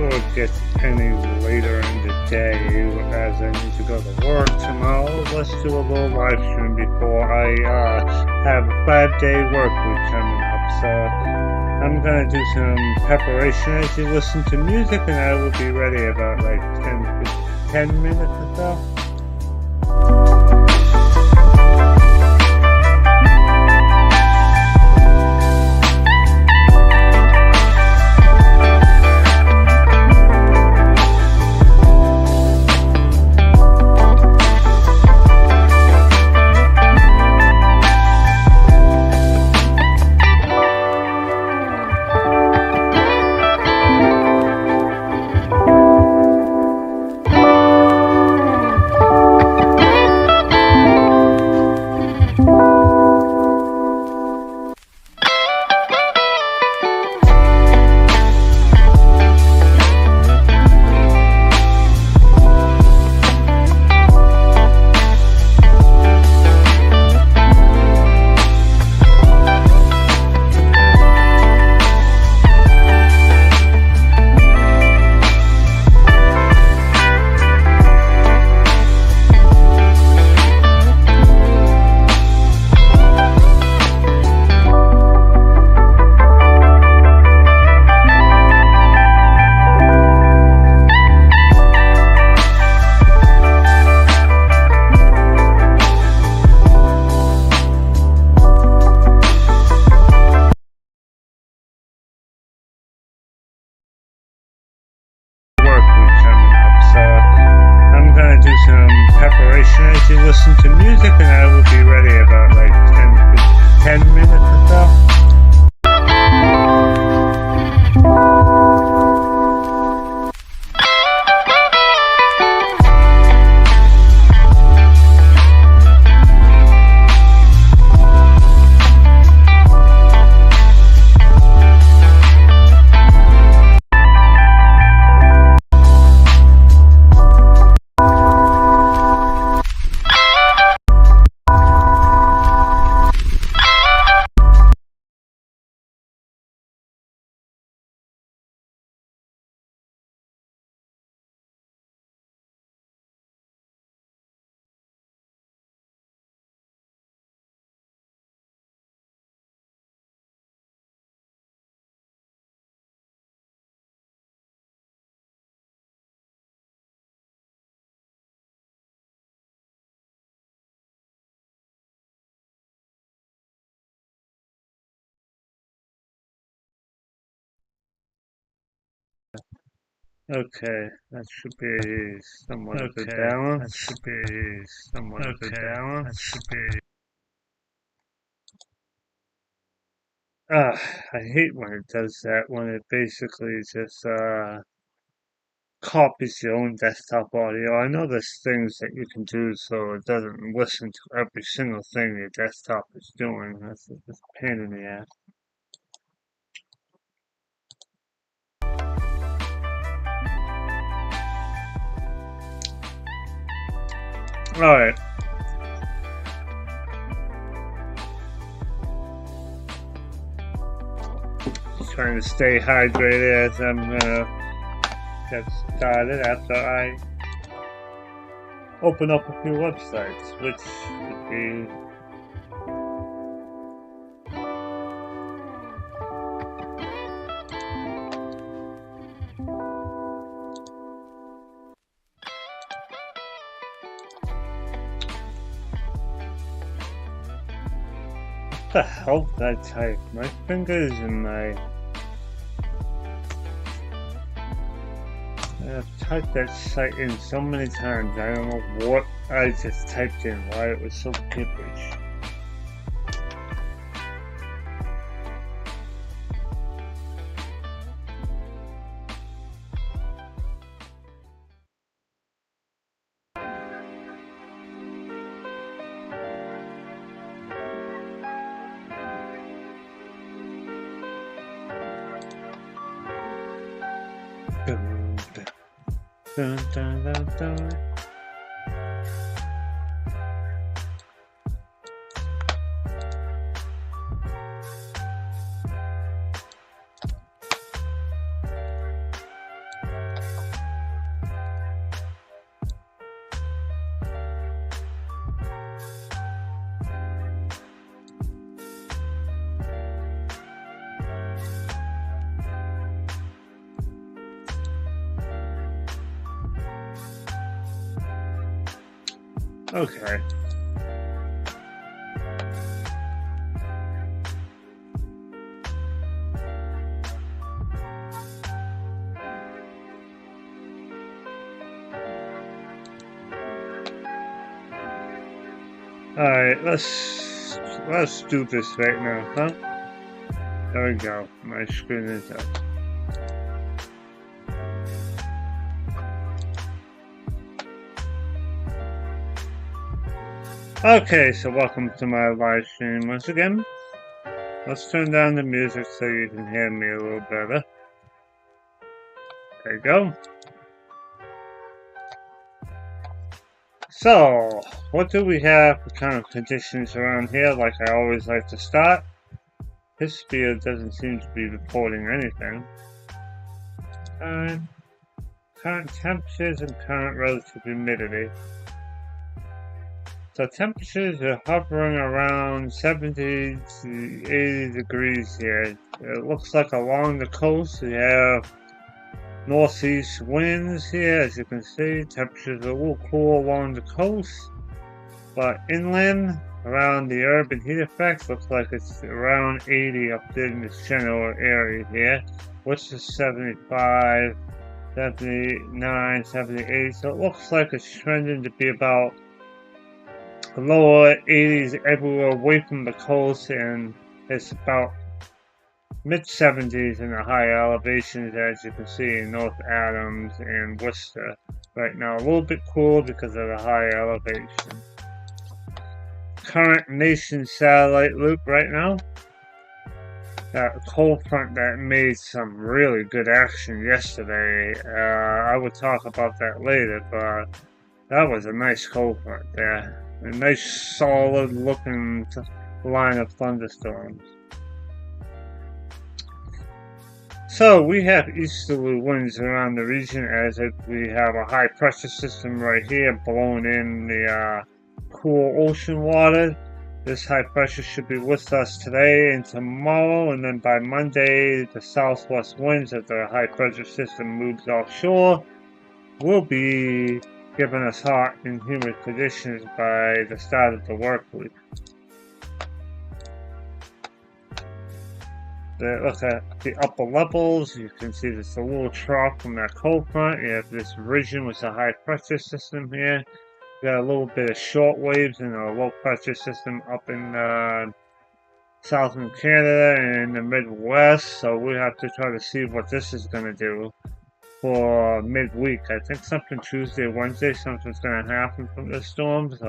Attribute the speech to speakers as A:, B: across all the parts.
A: before it gets any later in the day, as I need to go to work tomorrow, let's do a little live stream before I have a 5-day work week coming up. So I'm gonna do some preparation as you listen to music, and I will be ready about like 10 minutes or so. Preparation as you listen to music, and I will be ready about like 10 minutes or so. Okay, that should be somewhat of a balance. That should be somewhat of a balance. That should be. I hate when it does that, when it basically just copies your own desktop audio. I know there's things that you can do so it doesn't listen to every single thing your desktop is doing. That's a pain in the ass. Alright. Trying to stay hydrated as I'm gonna get started after I open up a few websites, which could be what the hell did I type? My fingers and my... I've typed that site in so many times, I don't know what I just typed in, why it was so gibberish. Dun, dun, dun, dun. Okay. Alright, let's do this right now, huh? There we go. My screen is up. Okay, so welcome to my live stream once again. Let's turn down the music so you can hear me a little better. There you go. So, what do we have for kind of conditions around here? Like I always like to start. This sphere doesn't seem to be reporting anything. Current temperatures and current relative humidity. So temperatures are hovering around 70 to 80 degrees here. It looks like along the coast we have northeast winds here, as you can see. Temperatures are a little cool along the coast, but inland around the urban heat effect looks like it's around 80 up there in this general area here, which is 75, 79, 78. So it looks like it's trending to be about the lower 80s everywhere away from the coast, and it's about mid-70s in the high elevations, as you can see in North Adams and Worcester right now. A little bit cool because of the high elevation. Current nation satellite loop right now. That cold front that made some really good action yesterday. I will talk about that later, but that was a nice cold front there. A nice solid looking line of thunderstorms. So we have easterly winds around the region, as we have a high pressure system right here blowing in the cool ocean water. This high pressure should be with us today and tomorrow, and then by Monday the southwest winds as the high pressure system moves offshore will be giving us hot and humid conditions by the start of the work week. Look at the upper levels. You can see there's a little trough from that cold front. You have this region with a high pressure system here. You got a little bit of short waves and a low pressure system up in southern Canada and the Midwest. So we have to try to see what this is going to do for midweek. I think something Tuesday, Wednesday, something's going to happen from this storm. So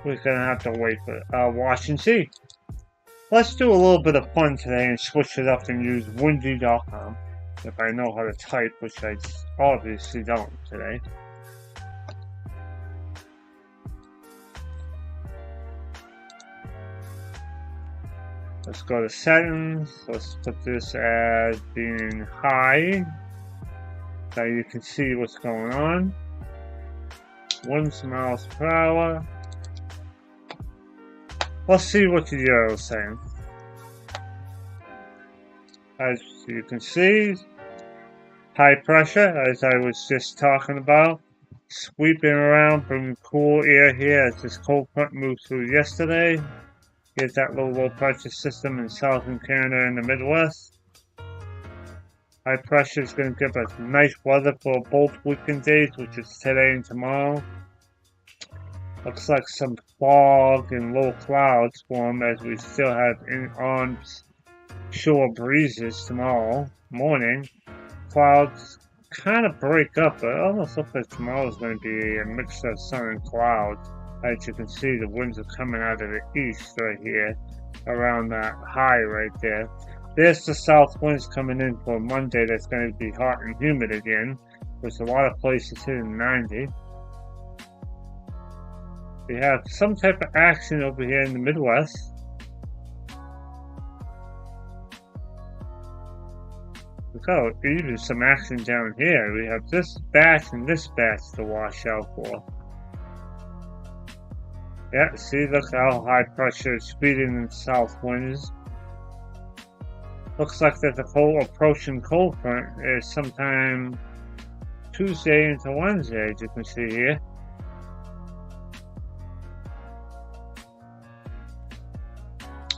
A: we're going to have to wait for watch and see. Let's do a little bit of fun today and switch it up and use windy.com if I know how to type, which I obviously don't today. Let's go to settings. Let's put this as being high so you can see what's going on. 1 miles per hour. Let's see what the Euro is saying. As you can see, high pressure, as I was just talking about, sweeping around, bringing cool air here as this cold front moved through yesterday. Get that low pressure system in southern Canada and the Midwest. High pressure is going to give us nice weather for both weekend days, which is today and tomorrow. Looks like some fog and low clouds form as we still have on-shore breezes tomorrow morning. Clouds kind of break up, but it almost looks like tomorrow is going to be a mix of sun and clouds. As you can see, the winds are coming out of the east right here, around that high right there. There's the south winds coming in for Monday. That's going to be hot and humid again, with a lot of places hitting 90. We have some type of action over here in the Midwest. Look how even some action down here. We have this batch and this batch to wash out for. Yeah, see, look how high pressure is speeding in south winds. Looks like that the approaching cold front is sometime Tuesday into Wednesday, as you can see here.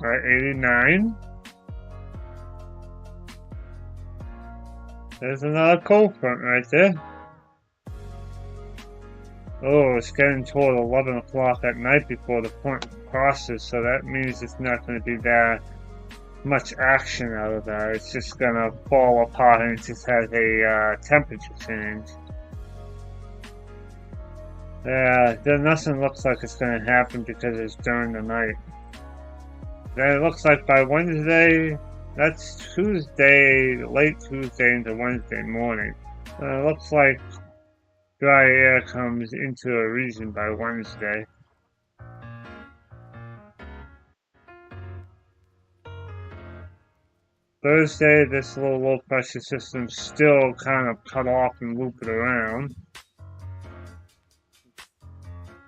A: Alright, 89. There's another cold front right there. Oh, it's getting toward 11 o'clock at night before the front crosses, so that means it's not going to be that much action out of that. It's just going to fall apart and it just has a temperature change. Yeah, nothing looks like it's going to happen because it's during the night. Then it looks like by Wednesday, that's Tuesday, late Tuesday into Wednesday morning. It looks like dry air comes into a region by Wednesday. Thursday, this little low pressure system's still kind of cut off and looping around.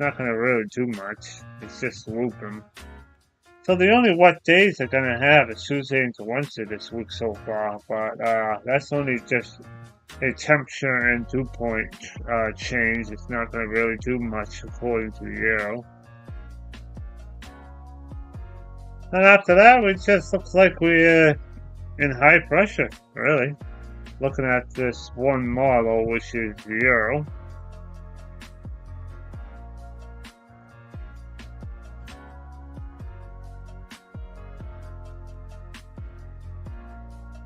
A: Not going to really do much. It's just looping. So the only wet days they're going to have is Tuesday into Wednesday this week so far, but that's only just a temperature and dew point change. It's not going to really do much according to the Euro. And after that, it just looks like we're in high pressure, really. Looking at this one model, which is the Euro.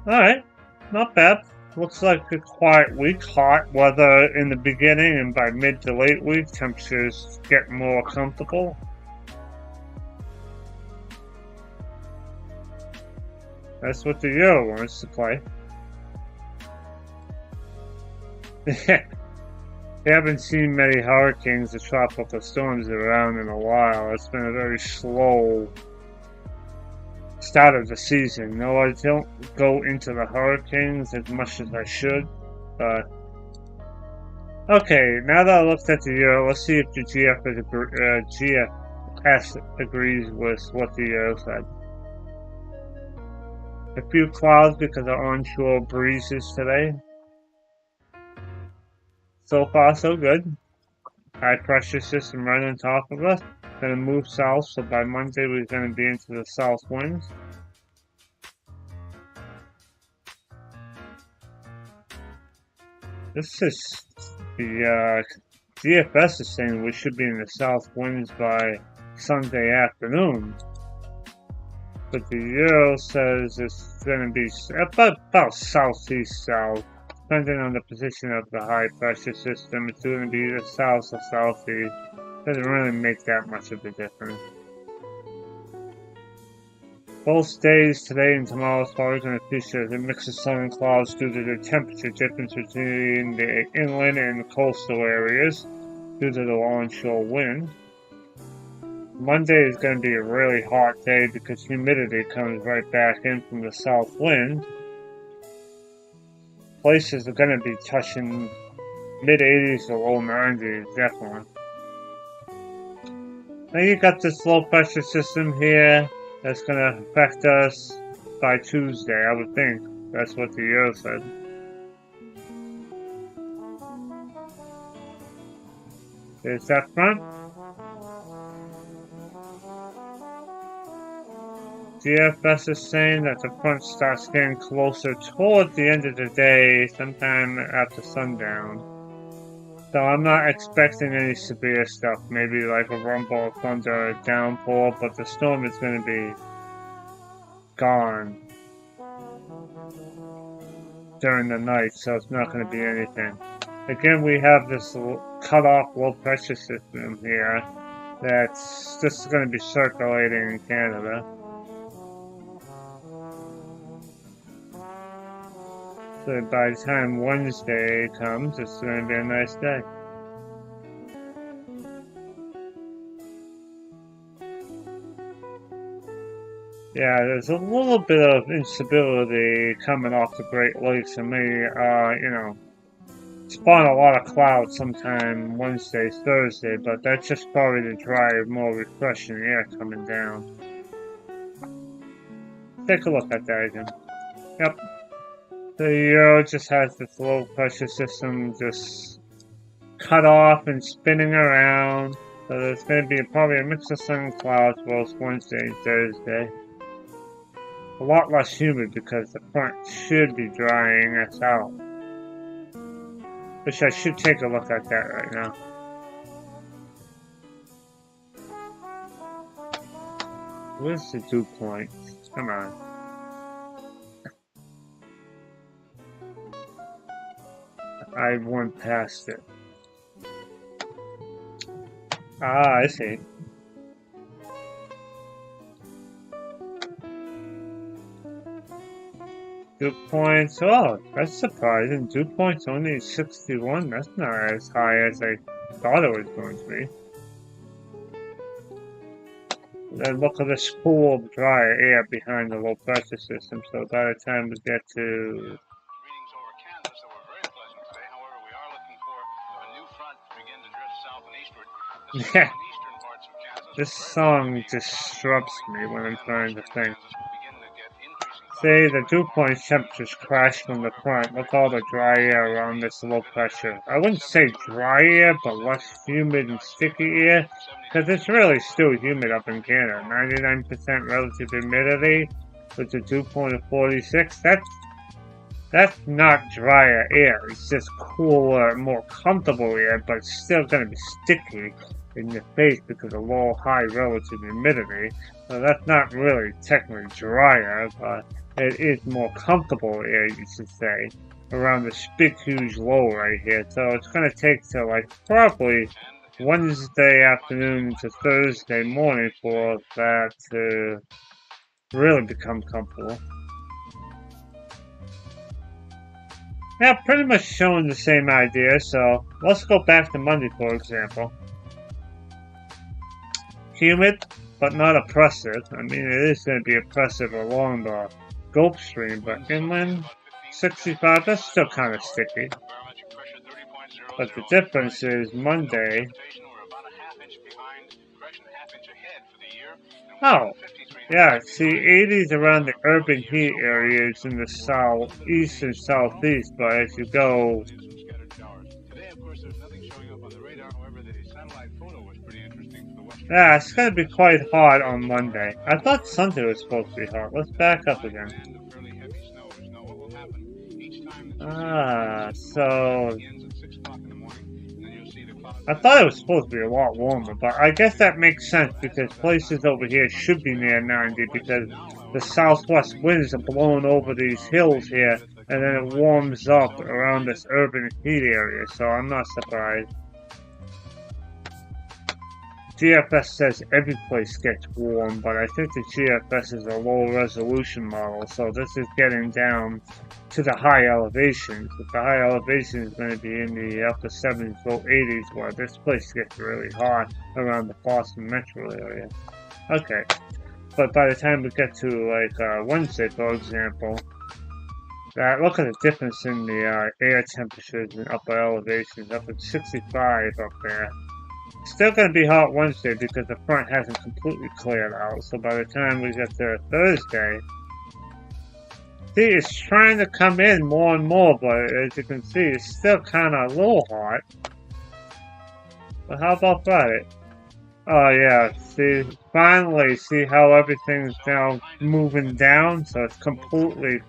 A: Alright, not bad. Looks like a quiet week. Hot weather in the beginning, and by mid to late week, temperatures get more comfortable. That's what the Euro wants to play. We haven't seen many hurricanes or tropical storms around in a while. It's been a very slow start of the season. No, I don't go into the hurricanes as much as I should, but okay, now that I looked at the Euro, let's see if the GFS agrees with what the Euro said. A few clouds because of onshore breezes today. So far, so good. High pressure system right on top of us. Going to move south, so by Monday we're going to be into the south winds. This is the GFS is saying we should be in the south winds by Sunday afternoon. But the Euro says it's going to be about southeast south. Depending on the position of the high pressure system, it's going to be either south or southeast. Doesn't really make that much of a difference. Both days, today and tomorrow, is probably going to feature a mix of sun and clouds due to the temperature difference between the inland and coastal areas due to the onshore wind. Monday is going to be a really hot day because humidity comes right back in from the south wind. Places are going to be touching mid-80s to low 90s, definitely. Now you got this low pressure system here that's going to affect us by Tuesday, I would think. That's what the Euro said. There's that front. GFS is saying that the front starts getting closer toward the end of the day, sometime after sundown. So I'm not expecting any severe stuff, maybe like a rumble of thunder or downpour, but the storm is going to be gone during the night, so it's not going to be anything. Again, we have this cut-off low pressure system here that's just going to be circulating in Canada. So by the time Wednesday comes, it's going to be a nice day. Yeah, there's a little bit of instability coming off the Great Lakes and may, spawn a lot of clouds sometime Wednesday, Thursday, but that's just probably the dry, more refreshing air coming down. Take a look at that again. Yep. The Euro just has this low pressure system just cut off and spinning around. So there's going to be probably a mix of sun and clouds both Wednesday and Thursday. A lot less humid because the front should be drying us out. Which I should take a look at that right now. Where's the dew point? Come on. I went past it. Ah, I see. Dew points, oh, that's surprising. Dew points only 61. That's not as high as I thought it was going to be. Then look at this pool of dry air behind the low pressure system. So by the time we get to yeah, this song disrupts me when I'm trying to think. See, the dew point temperatures crash from the front. Look all the dry air around this low pressure. I wouldn't say dry air, but less humid and sticky air, because it's really still humid up in Canada. 99% relative humidity with the dew point of 46. That's not drier air. It's just cooler, more comfortable air, but it's still going to be sticky in your face because of low, high relative humidity. So that's not really technically drier, but it is more comfortable air, you should say, around this big, huge low right here. So it's going to take to like probably Wednesday afternoon to Thursday morning for that to really become comfortable. Yeah, pretty much showing the same idea. So let's go back to Monday, for example. Humid, but not oppressive. I mean, it is going to be oppressive along the Gulf Stream, but inland, 65, that's still kind of sticky. But the difference is Monday. Oh, yeah, see, 80s around the urban heat areas in the southeast and southeast, but as you go yeah, it's going to be quite hot on Monday. I thought Sunday was supposed to be hot. Let's back up again. Ah, so I thought it was supposed to be a lot warmer, but I guess that makes sense because places over here should be near 90 because the southwest winds are blowing over these hills here and then it warms up around this urban heat area, so I'm not surprised. GFS says every place gets warm, but I think the GFS is a low resolution model, so this is getting down to the high elevations. But the high elevation is going to be in the upper 70s, low 80s, where this place gets really hot around the Boston metro area. Okay, but by the time we get to like Wednesday, for example, look at the difference in the air temperatures in upper elevations, up at 65 up there. Still going to be hot Wednesday because the front hasn't completely cleared out. So by the time we get to Thursday, see, it's trying to come in more and more, but as you can see, it's still kind of a little hot. But how about Friday? Oh yeah, see, finally, see how everything's now moving down, so it's completely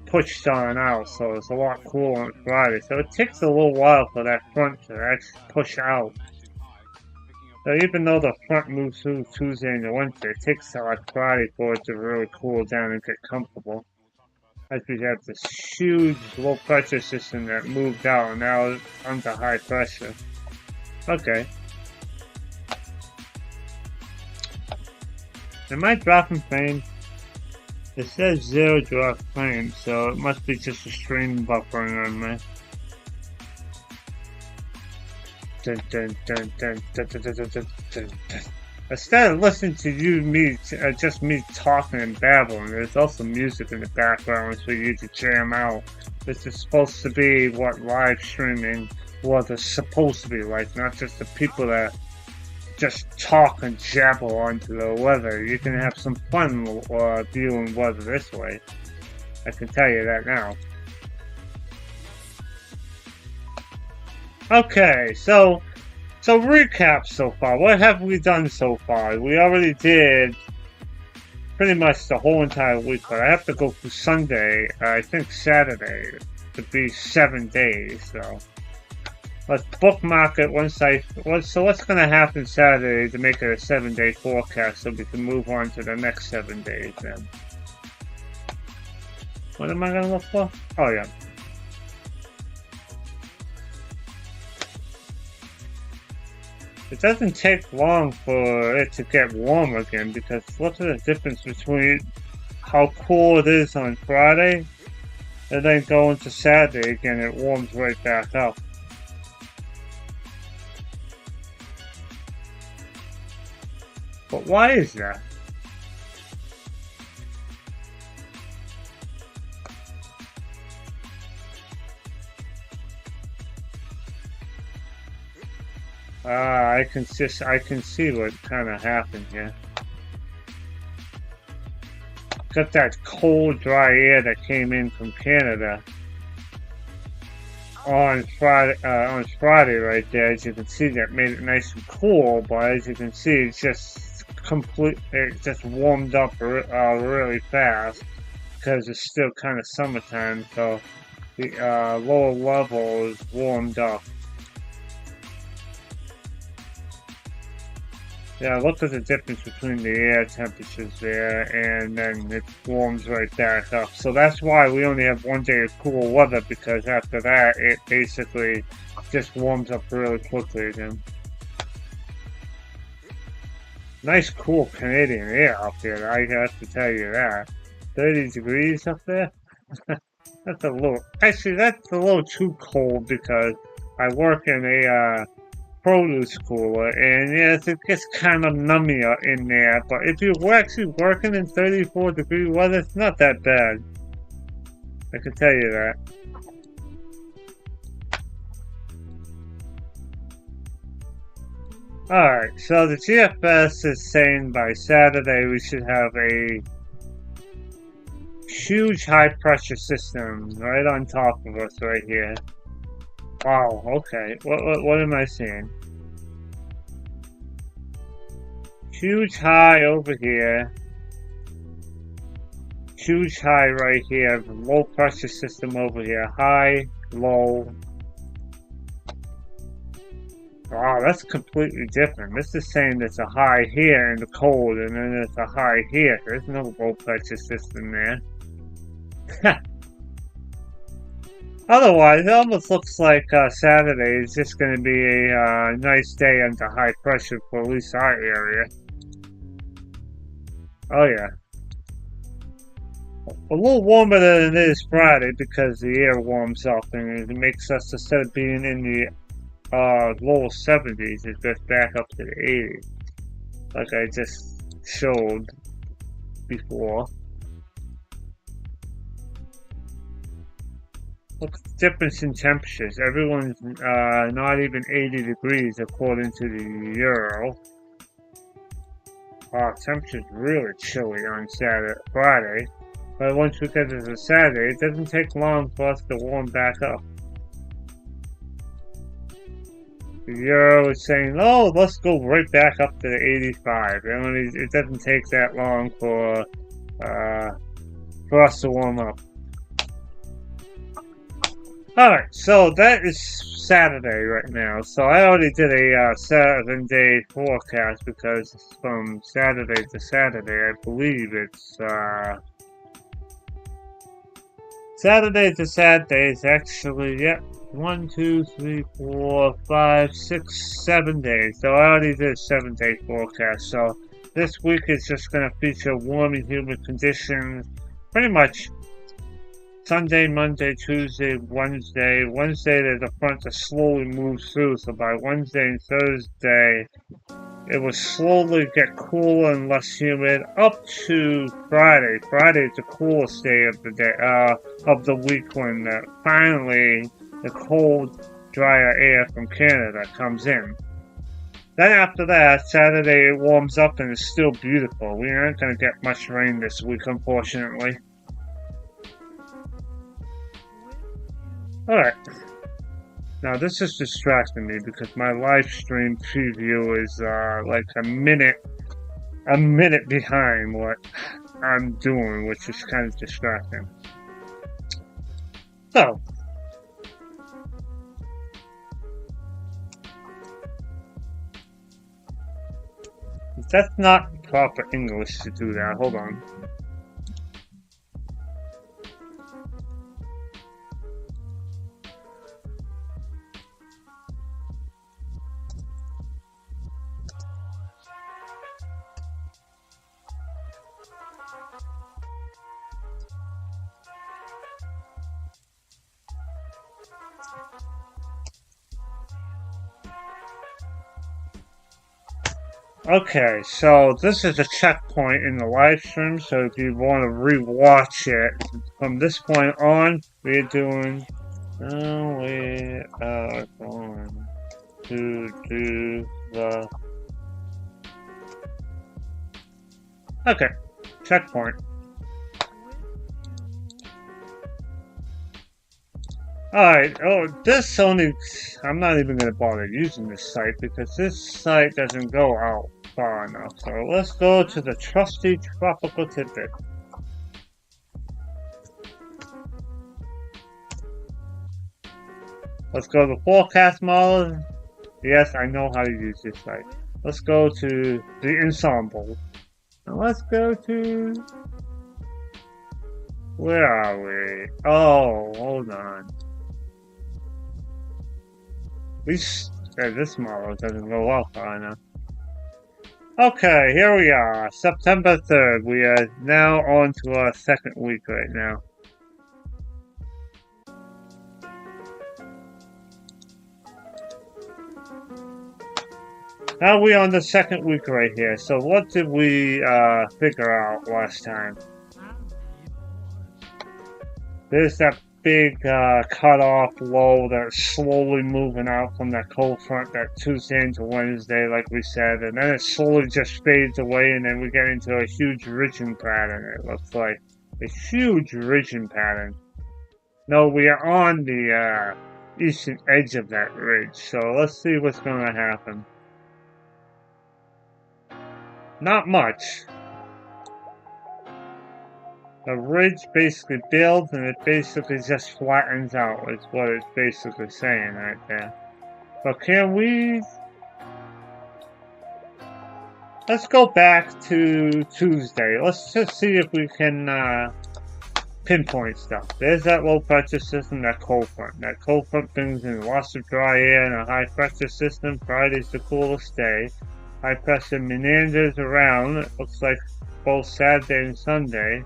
A: pushed on out, so it's a lot cooler on Friday. So it takes a little while for that front to actually push out. So even though the front moves through Tuesday and Wednesday, it takes till like Friday for it to really cool down and get comfortable. As we have this huge low pressure system that moved out and now it's under high pressure. Okay. Am I dropping frames? It says 0 drop frames, so it must be just a stream buffering on me. Dun, dun, dun, dun, dun, dun, dun, dun, dun, dun. Instead of listening to just me talking and babbling, there's also music in the background for you to jam out. This is supposed to be what live streaming was supposed to be like, not just the people that just talk and jabber onto the weather. You can have some fun viewing weather this way. I can tell you that now. Okay, so recap so far. What have we done so far? We already did pretty much the whole entire week, but I have to go through Sunday, I think Saturday, to be 7 days, so let's bookmark it so what's going to happen Saturday to make it a 7-day forecast so we can move on to the next 7 days then. What am I going to look for? Oh yeah. It doesn't take long for it to get warm again because look at the difference between how cool it is on Friday and then going to Saturday again, it warms right back up. But why is that? I can see what kind of happened here. Got that cold, dry air that came in from Canada on Friday right there. As you can see, that made it nice and cool. But as you can see, it's just it just warmed up really fast because it's still kind of summertime. So the lower level is warmed up. Yeah, look at the difference between the air temperatures there, and then it warms right back up. So that's why we only have 1 day of cool weather, because after that, it basically just warms up really quickly again. Nice cool Canadian air up there, I have to tell you that. 30 degrees up there? That's a little too cold because I work in a produce cooler, and yes, it gets kind of nummier in there, but if you're actually working in 34-degree weather, it's not that bad. I can tell you that. Alright, so the GFS is saying by Saturday we should have a huge high pressure system right on top of us right here. Wow, okay. What am I seeing? Huge high over here. Huge high right here. Low pressure system over here. High, low. Wow, that's completely different. This is saying there's a high here in the cold, and then there's a high here. There's no low pressure system there. Otherwise, it almost looks like Saturday is just going to be a nice day under high pressure for at least our area. Oh yeah. A little warmer than it is Friday because the air warms up and it makes us, instead of being in the lower 70s, it gets back up to the 80s. Like I just showed before. Look at the difference in temperatures. Everyone's not even 80 degrees according to the Euro. Temperature's really chilly on Friday. But once we get to Saturday, it doesn't take long for us to warm back up. The Euro is saying, oh, let's go right back up to the 85. It doesn't take that long for us to warm up. Alright, so that is Saturday right now. So I already did a 7-day forecast because from Saturday to Saturday, I believe it's Saturday to Saturday is actually, yep, 1, 2, 3, 4, 5, 6, 7 days. So I already did a 7-day forecast. So this week is just going to feature warm and humid conditions pretty much Sunday, Monday, Tuesday, Wednesday. Wednesday, there's a front that slowly moves through. So by Wednesday and Thursday, it will slowly get cooler and less humid up to Friday. Friday is the coolest day of the day of the week when finally the cold, drier air from Canada comes in. Then after that, Saturday it warms up and it's still beautiful. We aren't going to get much rain this week, unfortunately. Alright. Now this is distracting me because my live stream preview is like a minute behind what I'm doing, which is kind of distracting. So that's not proper English to do that. Hold on. Okay, so this is a checkpoint in the live stream, so if you want to rewatch it from this point on, we're doing. We are going to do the. Okay, checkpoint. Alright, this only. I'm not even going to bother using this site because this site doesn't go out far enough. So let's go to the trusty Tropical Tidbit. Let's go to forecast model. Yes, I know how to use this site. Let's go to the ensemble. And let's go to. Where are we? Oh, hold on. This model doesn't go up far enough. Okay, here we are. September 3rd. We are now on to our second week right now. Now we're on the second week right here. So what did we figure out last time? There's that big cut-off low that's slowly moving out from that cold front that Tuesday into Wednesday, like we said, and then it slowly just fades away, and then we get into a huge ridging pattern. It looks like a huge ridging pattern. No, we are on the eastern edge of that ridge, so let's see what's going to happen. Not much. The ridge basically builds and it basically just flattens out, is what it's basically saying right there. But can we... Let's go back to Tuesday. Let's just see if we can pinpoint stuff. There's that low pressure system, that cold front. That cold front brings in lots of dry air and a high pressure system. Friday's the coolest day. High pressure meanders around. It looks like both Saturday and Sunday.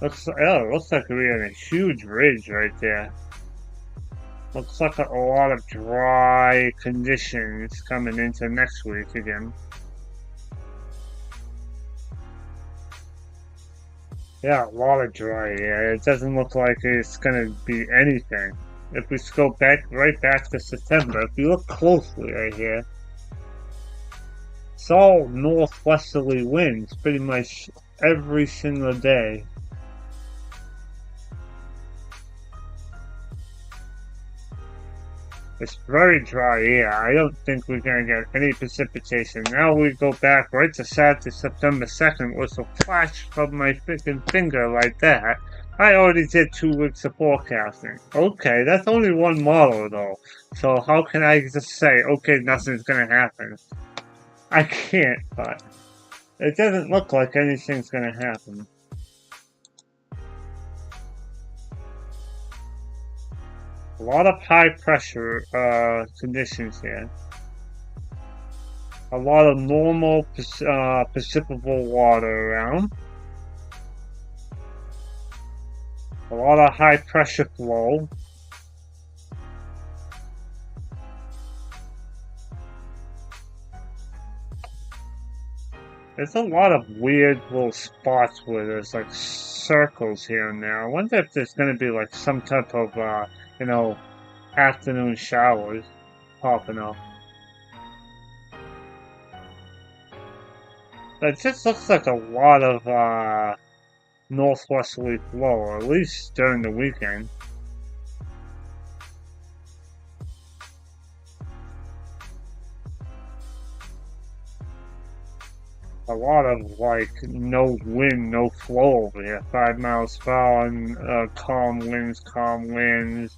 A: Looks like we're in a huge ridge right there. Looks like a lot of dry conditions coming into next week again. Yeah, a lot of dry air. It doesn't look like it's gonna be anything. If we go right back to September, if you look closely right here, it's all northwesterly winds pretty much every single day. It's very dry air. I don't think we're going to get any precipitation. Now we go back right to Saturday, September 2nd, with a flash from my freaking finger like that. I already did 2 weeks of forecasting. Okay, that's only one model though. So how can I just say, okay, nothing's going to happen? I can't, but it doesn't look like anything's going to happen. A lot of high pressure conditions here. A lot of normal precipitable water around. A lot of high pressure flow. There's a lot of weird little spots where there's like circles here and there. I wonder if there's going to be like some type of afternoon showers popping up. It just looks like a lot of northwesterly flow, or at least during the weekend. a lot of like no wind, no flow over here. 5 miles per hour and calm winds, calm winds.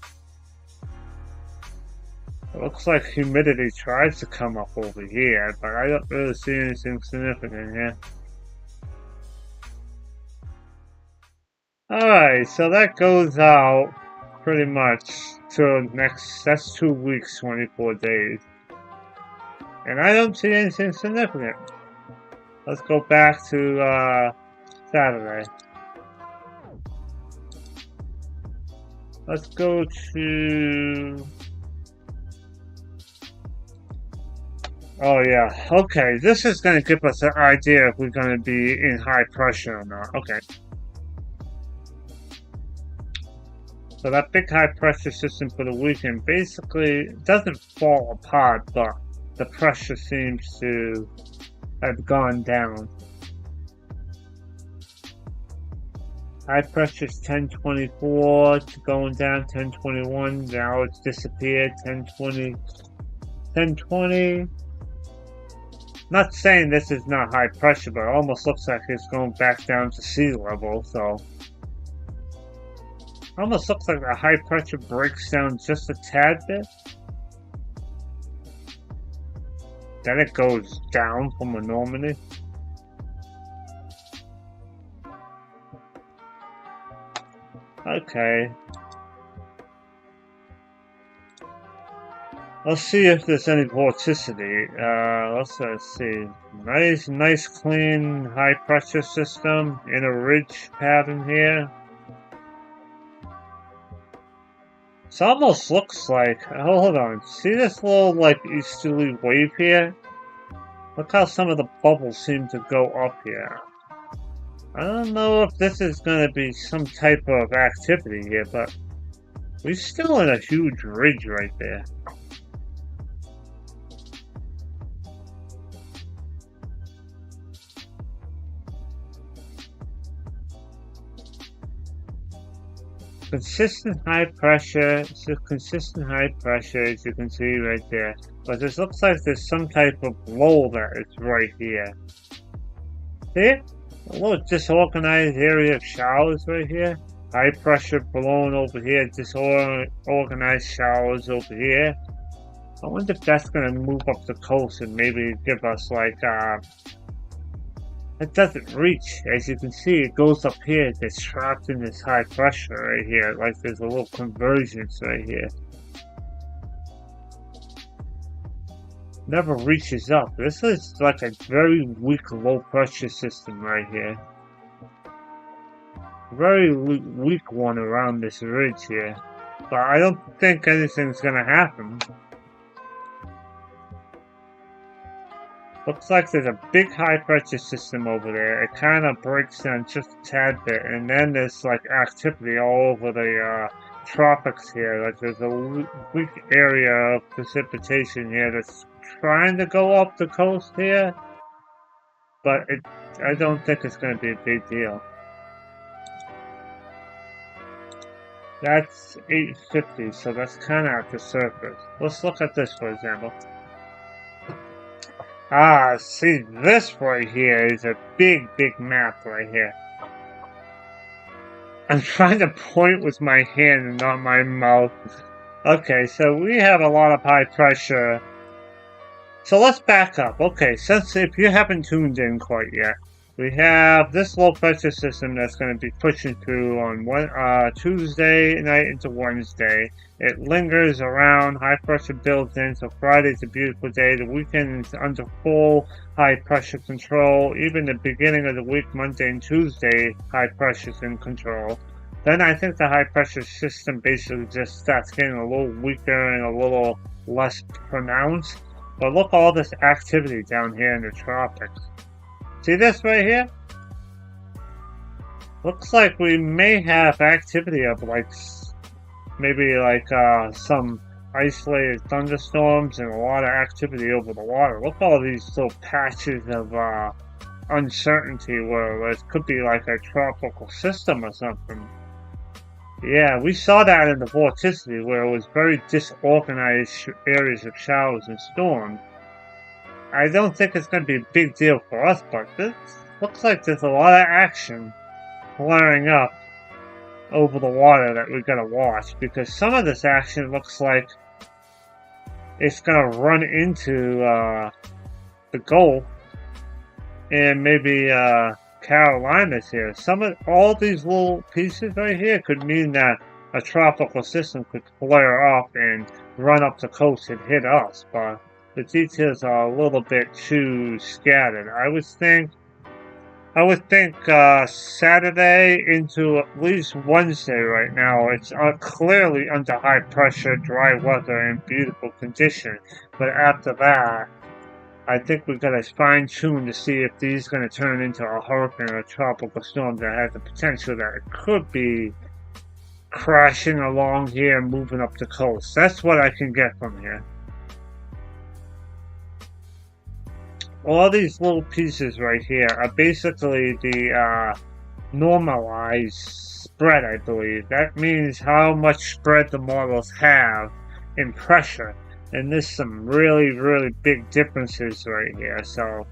A: It looks like humidity tries to come up over here, but I don't really see anything significant here. Alright, so that goes out pretty much to that's 2 weeks, 24 days. And I don't see anything significant. Let's go back to Saturday. Let's go to... Oh yeah, okay, this is going to give us an idea if we're going to be in high pressure or not. Okay. So that big high pressure system for the weekend basically doesn't fall apart, but the pressure seems to have gone down. High pressure is 1024, going down 1021, now it's disappeared, 1020, 1020. Not saying this is not high pressure, but it almost looks like it's going back down to sea level, so. Almost looks like the high pressure breaks down just a tad bit. Then it goes down from enormity. Okay. Let's see if there's any vorticity. Let's see. Nice, clean, high pressure system in a ridge pattern here. This almost looks like, hold on, see this little like easterly wave here? Look how some of the bubbles seem to go up here. I don't know if this is going to be some type of activity here, but we're still in a huge ridge right there. Consistent high pressure, consistent high pressure as you can see right there. But this looks like there's some type of blow that is right here. See? A little disorganized area of showers right here. High pressure blowing over here, disorganized showers over here. I wonder if that's going to move up the coast and maybe give us like, it doesn't reach. As you can see, it goes up here. It's trapped in this high pressure right here. Like there's a little convergence right here. Never reaches up. This is like a very weak low pressure system right here. Very weak one around this ridge here. But I don't think anything's gonna happen. Looks like there's a big high pressure system over there. It kind of breaks down just a tad bit, and then there's like activity all over the tropics here. Like there's a weak area of precipitation here that's trying to go up the coast here, but I don't think it's going to be a big deal. That's 850, so that's kind of at the surface. Let's look at this, for example. Ah, see, this right here is a big map right here. I'm trying to point with my hand and not my mouth. Okay, so we have a lot of high pressure. So let's back up. Okay, since if you haven't tuned in quite yet, we have this low pressure system that's going to be pushing through on Tuesday night into Wednesday. It lingers around, high pressure builds in, so Friday's a beautiful day. The weekend is under full high pressure control. Even the beginning of the week, Monday and Tuesday, high pressure's in control. Then I think the high pressure system basically just starts getting a little weaker and a little less pronounced. But look at all this activity down here in the tropics. See this right here? Looks like we may have activity of like, maybe like some isolated thunderstorms and a lot of activity over the water. Look at all these little patches of uncertainty where it could be like a tropical system or something. Yeah, we saw that in the vorticity where it was very disorganized areas of showers and storms. I don't think it's going to be a big deal for us, but this looks like there's a lot of action flaring up over the water that we gotta watch, because some of this action looks like it's gonna run into the Gulf and maybe Carolinas here. All these little pieces right here could mean that a tropical system could flare up and run up the coast and hit us, but the details are a little bit too scattered. I would think Saturday into at least Wednesday right now. It's clearly under high pressure, dry weather, and beautiful condition. But after that, I think we've got to fine tune to see if these are going to turn into a hurricane or a tropical storm that has the potential that it could be crashing along here and moving up the coast. That's what I can get from here. All these little pieces right here are basically the normalized spread, I believe. That means how much spread the models have in pressure. And there's some really, really big differences right here. So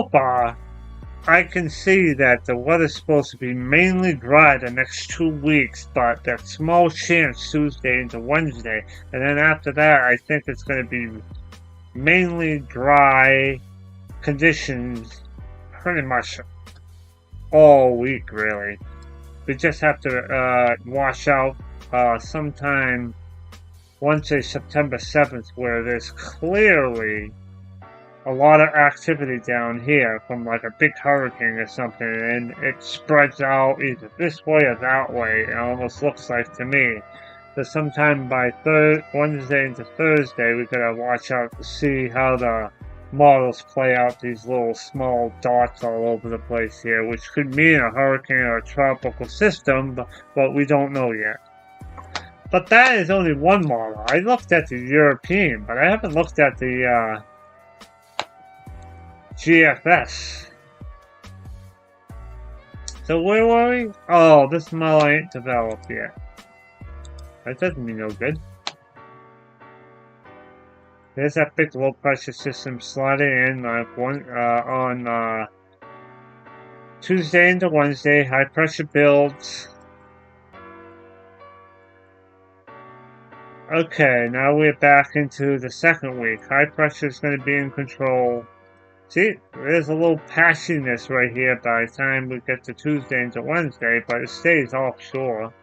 A: far, I can see that the weather's supposed to be mainly dry the next 2 weeks, but that small chance Tuesday into Wednesday. And then after that, I think it's going to be mainly dry conditions pretty much all week, really. We just have to wash out sometime Wednesday, September 7th, where there's clearly a lot of activity down here from like a big hurricane or something, and it spreads out either this way or that way. It almost looks like to me. So sometime by Wednesday into Thursday, we gotta watch out to see how the models play out these little small dots all over the place here, which could mean a hurricane or a tropical system, but we don't know yet. But that is only one model. I looked at the European, but I haven't looked at the GFS. So where were we? Oh, this model ain't developed yet. That doesn't mean no good. There's that big low pressure system sliding in on Tuesday into Wednesday. High pressure builds. Okay, now we're back into the second week. High pressure is going to be in control. See, there's a little patchiness right here by the time we get to Tuesday into Wednesday, but it stays offshore.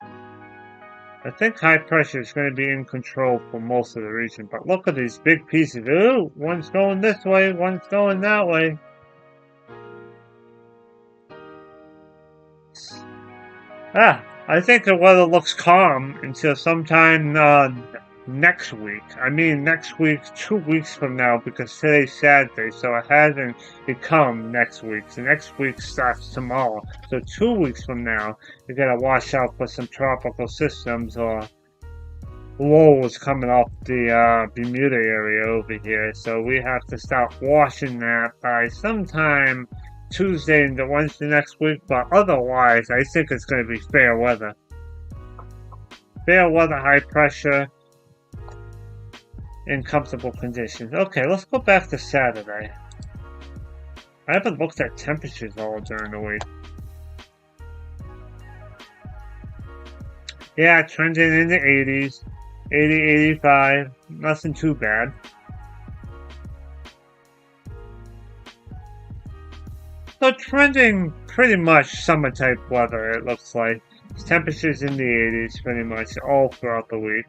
A: I think high pressure is going to be in control for most of the region, but look at these big pieces. Ooh, one's going this way, one's going that way. I think the weather looks calm until sometime next week. I mean next week, 2 weeks from now, because today's Saturday, so it hasn't become next week. So next week starts tomorrow. So 2 weeks from now, you gotta watch out for some tropical systems or lows coming off the Bermuda area over here. So we have to start watching that by sometime Tuesday into Wednesday next week, but otherwise, I think it's going to be fair weather. Fair weather, high pressure, in comfortable conditions. Okay, let's go back to Saturday. I haven't looked at temperatures all during the week. Yeah, trending in the 80s, 80, 85, nothing too bad. So trending pretty much summer type weather, it looks like. Temperatures in the 80s pretty much all throughout the week.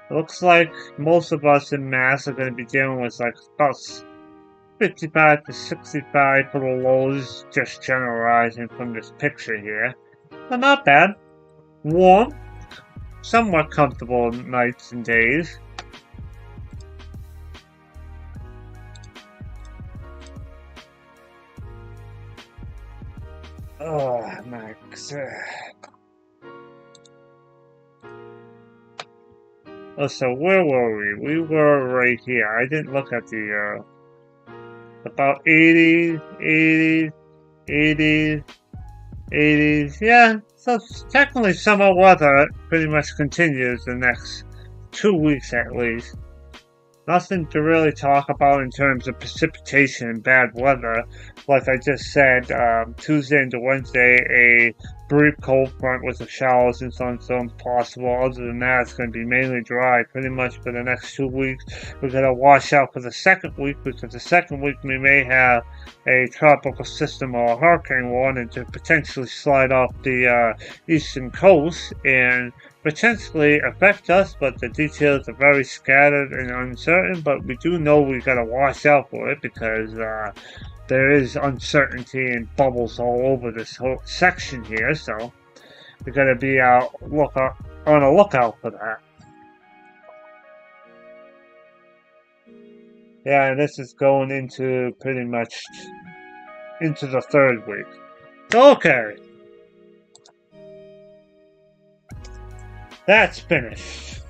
A: It looks like most of us in Mass are going to be dealing with like about 55 to 65 for the lows, just generalizing from this picture here. But not bad. Warm, somewhat comfortable nights and days. Oh, Max. Oh, so where were we? We were right here. I didn't look at the, about 80s, 80s, 80s, 80s. Yeah, so technically summer weather pretty much continues the next 2 weeks at least. nothing to really talk about in terms of precipitation and bad weather. Like I just said, Tuesday into Wednesday, a brief cold front with the showers and thunderstorms possible. Other than that, it's going to be mainly dry pretty much for the next 2 weeks. We're going to wash out for the second week, because the second week we may have a tropical system or a hurricane warning to potentially slide off the eastern coast and potentially affect us, but the details are very scattered and uncertain. But we do know we got to watch out for it, because there is uncertainty and bubbles all over this whole section here, so we got to be on a lookout for that. Yeah, and this is going into pretty much into the third week. Okay. That's finished.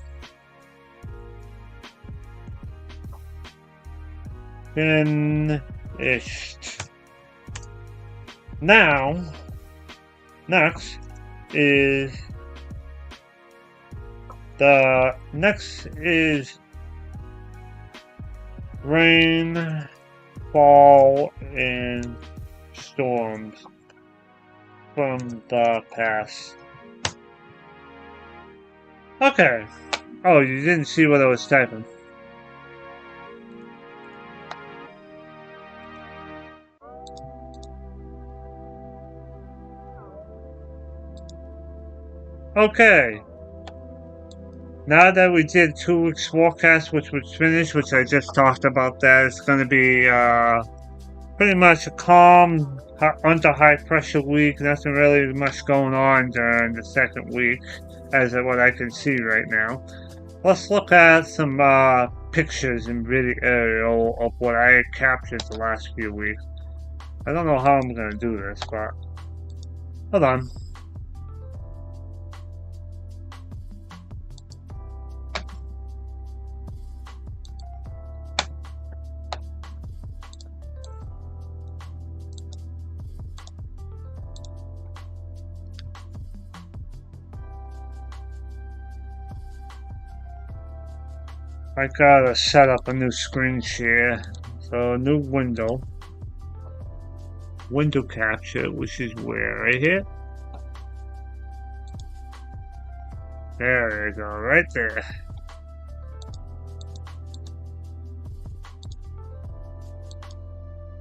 A: Finished. Now, next is rain, fall, and storms from the past. Okay. Oh, you didn't see what I was typing. Okay. Now that we did 2 weeks forecast, which was finished, which I just talked about that, it's going to be pretty much a calm, under high pressure week. Nothing really much going on during the second week, as of what I can see right now. Let's look at some pictures and video of what I had captured the last few weeks. I don't know how I'm going to do this, but hold on. I gotta set up a new screen share, so a new window capture, which is where, right here. There you go, right there.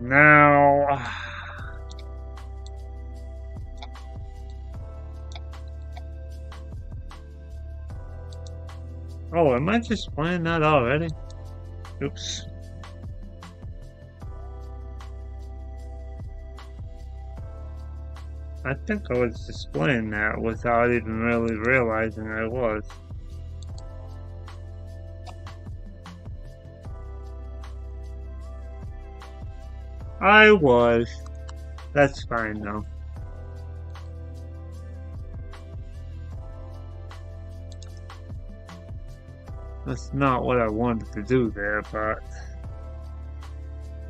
A: Now, oh, am I just playing that already? Oops. I think I was displaying that without even really realizing I was. I was. That's fine though. That's not what I wanted to do there, but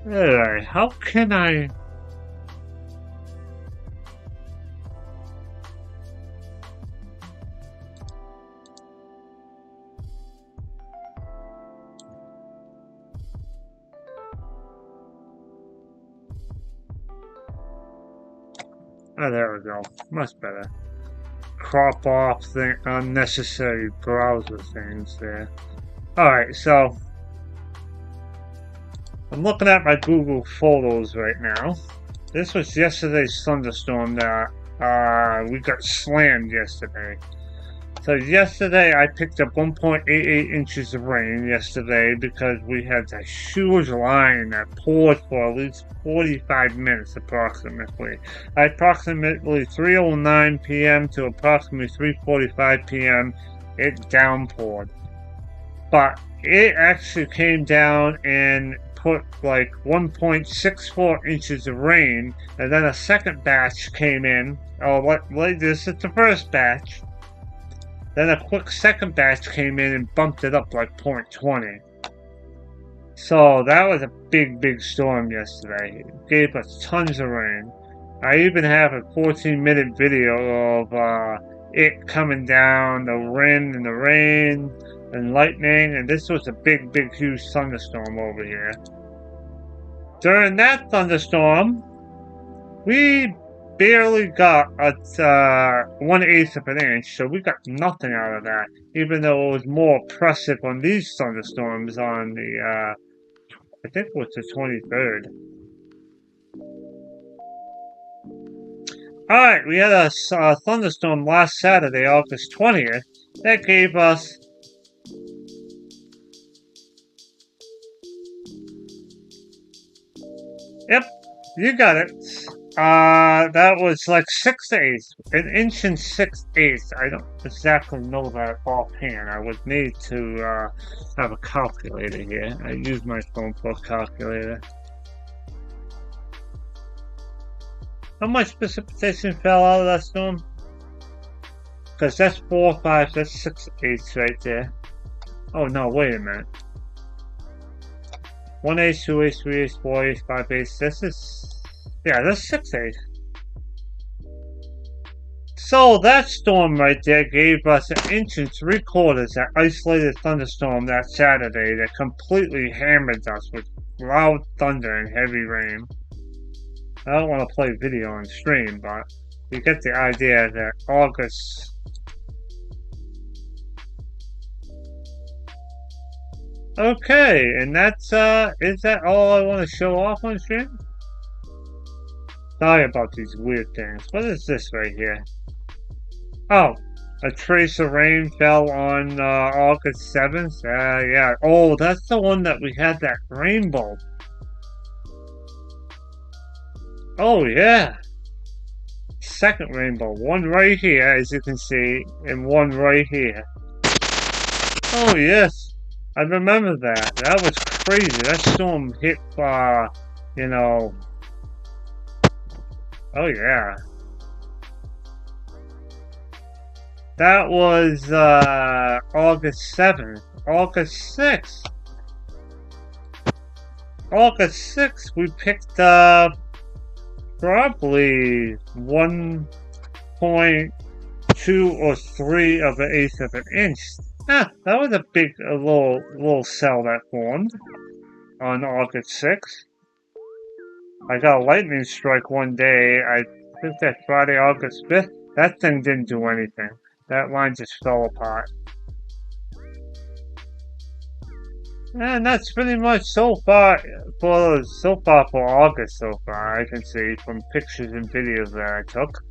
A: anyway, how can I? Oh, there we go. Much better. Crop off the unnecessary browser things there. Alright, so I'm looking at my Google Photos right now. This was yesterday's thunderstorm that we got slammed yesterday. So yesterday I picked up 1.88 inches of rain yesterday, because we had a huge line that poured for at least 45 minutes approximately. At approximately 3:09 p.m. to approximately 3:45 p.m. it downpoured. But it actually came down and put like 1.64 inches of rain, and then a second batch came in. This is the first batch. Then a quick second batch came in and bumped it up like 0.20. So that was a big storm yesterday. It gave us tons of rain. I even have a 14-minute video of it coming down, the wind and the rain. and lightning, and this was a big, huge thunderstorm over here. During that thunderstorm, we barely got a 1/8 of an inch, so we got nothing out of that, even though it was more oppressive on these thunderstorms on the, I think it was the 23rd. Alright, we had a thunderstorm last Saturday, August 20th, that gave us Yep, you got it. That was like 6/8, an inch and 6/8. I don't exactly know that offhand. I would need to have a calculator here. I use my phone for a calculator. How much precipitation fell out of that storm? Because that's 4, 5, that's 6/8 right there. Oh no, wait a minute. 1/8, 2/8, 3/8, 4/8, 5/8. This is, yeah, that's 6/8. So that storm right there gave us 1 3/4 inches, that isolated thunderstorm that Saturday that completely hammered us with loud thunder and heavy rain. I don't want to play video on stream, but you get the idea that August. Okay, and that's, is that all I want to show off on stream? Sorry about these weird things. What is this right here? Oh, a trace of rain fell on, August 7th? Yeah. Oh, that's the one that we had that rainbow. Oh, yeah. Second rainbow. One right here, as you can see, and one right here. Oh, yes. I remember that. That was crazy. That storm hit, you know. Oh, yeah. That was, August 7th. August 6th. August 6th, we picked up probably 1.2 or 3 of an eighth of an inch. That was a big, little cell that formed on August 6th. I got a lightning strike one day. I think that Friday, August 5th. That thing didn't do anything. That line just fell apart. And that's pretty much so far for August so far, I can see from pictures and videos that I took.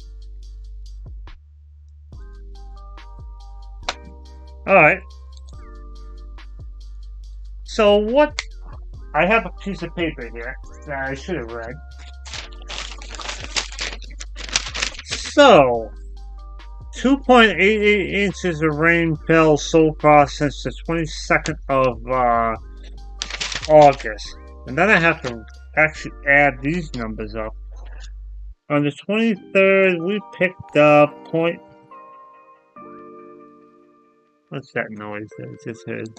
A: Alright. So what, I have a piece of paper here that I should have read. So, 2.88 inches of rain fell so far since the 22nd of August. And then I have to actually add these numbers up. On the 23rd, we picked up what's that noise that I just heard?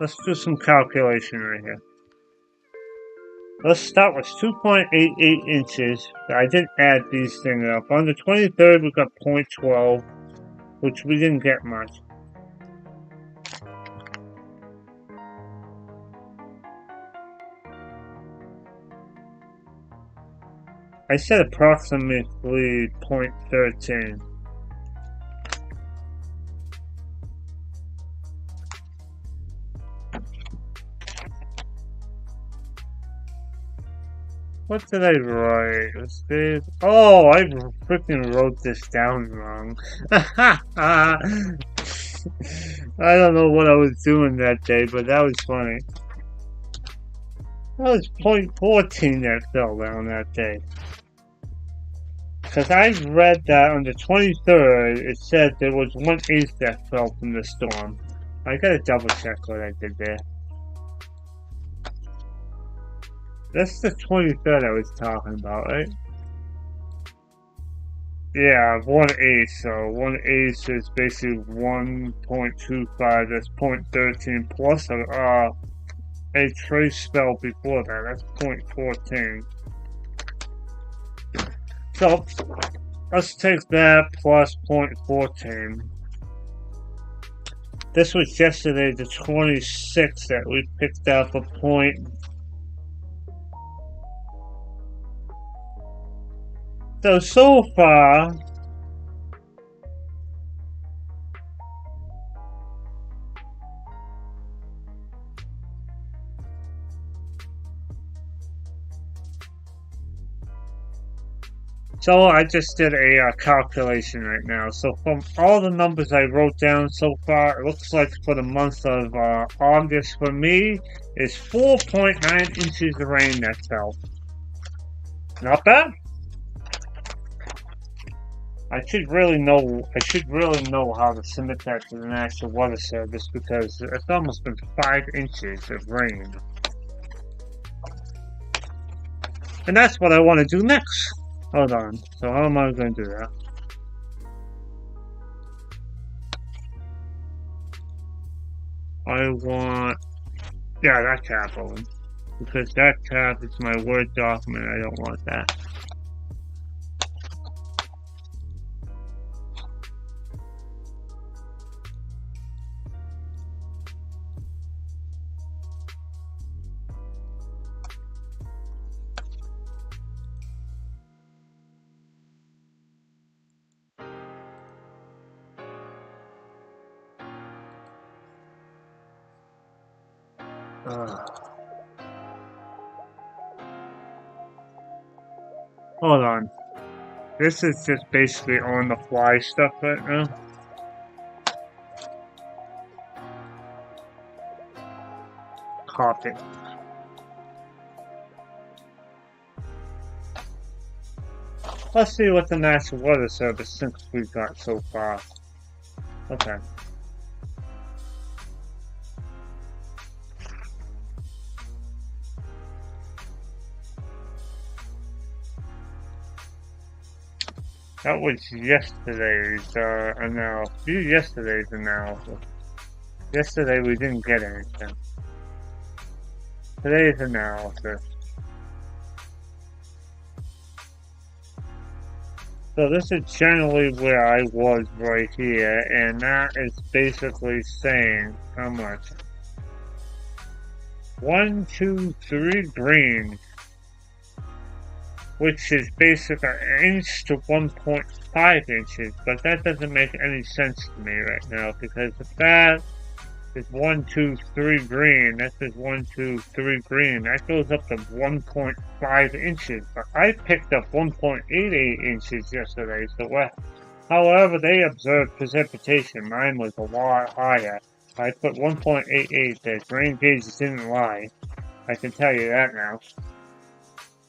A: Let's do some calculation right here. Let's start with 2.88 inches. I didn't add these things up. On the 23rd, we got 0.12, which we didn't get much. I said approximately 0.13. What did I write? Oh, I freaking wrote this down wrong. I don't know what I was doing that day, but that was funny. That was 0.14 that fell down that day. Because I read that on the 23rd, it said there was 1/8 that fell from the storm. I gotta double check what I did there. That's the 23rd I was talking about, right? Yeah, 1/8. So 1/8 is basically 1.25. That's 0.13 plus a trace spell before that. That's 0.14. So, let's take that plus 0.14. This was yesterday, the 26th, that we picked up a point. So far, so I just did a calculation right now. So from all the numbers I wrote down so far, it looks like for the month of August for me is 4.9 inches of rain that fell. Not bad. I should really know how to submit that to the National Weather Service because it's almost been 5 inches of rain. And that's what I want to do next. Hold on. So how am I going to do that? I want... yeah, that tab open. Because that tab is my Word document. I don't want that. Hold on. This is just basically on the fly stuff right now. Copy. Let's see what the National Weather Service thinks we've got so far. Okay. That was yesterday's yesterday's analysis. Yesterday we didn't get anything. Today's analysis. So this is generally where I was right here, and that is basically saying how much? 1, 2, 3 green, which is basically an inch to 1.5 inches, but that doesn't make any sense to me right now, because if that is 1, 2, 3 green, that is 1, 2, 3 green, that goes up to 1.5 inches, but I picked up 1.88 inches yesterday, so however they observed precipitation, mine was a lot higher. I put 1.88, the rain gauges didn't lie, I can tell you that now.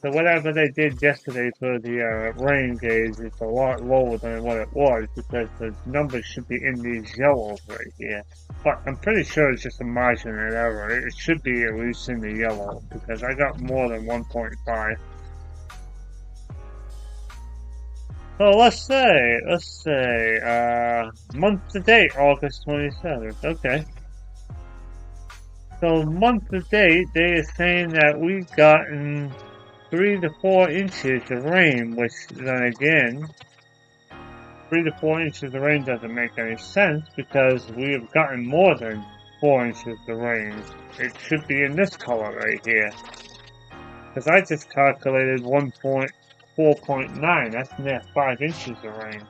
A: So whatever they did yesterday for the rain gauge is a lot lower than what it was, because the numbers should be in these yellows right here. But I'm pretty sure it's just a margin of error. It should be at least in the yellow, because I got more than 1.5. So let's say, month to date, August 27th, okay. So month to date, they are saying that we've gotten 3 to 4 inches of rain, which then again, 3 to 4 inches of rain doesn't make any sense because we have gotten more than 4 inches of rain. It should be in this color right here. Because I just calculated 4.9, that's near 5 inches of rain.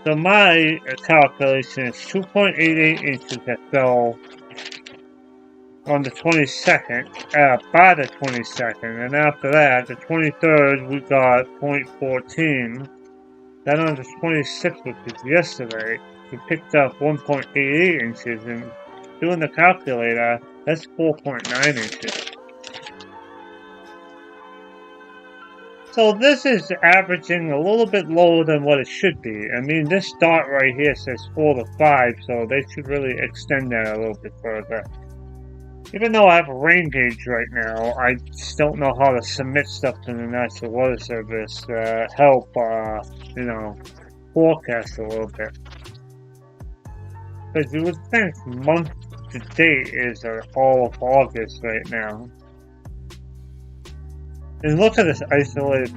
A: So my calculation is 2.88 inches that fell on the 22nd, by the 22nd, and after that, the 23rd, we got 0.14. Then on the 26th, which is yesterday, we picked up 1.88 inches, and doing the calculator, that's 4.9 inches. So this is averaging a little bit lower than what it should be. I mean, this dot right here says 4 to 5, so they should really extend that a little bit further. Even though I have a rain gauge right now, I just don't know how to submit stuff to the National Weather Service to help, forecast a little bit. Because you would think month to date is all of August right now. And look at this isolated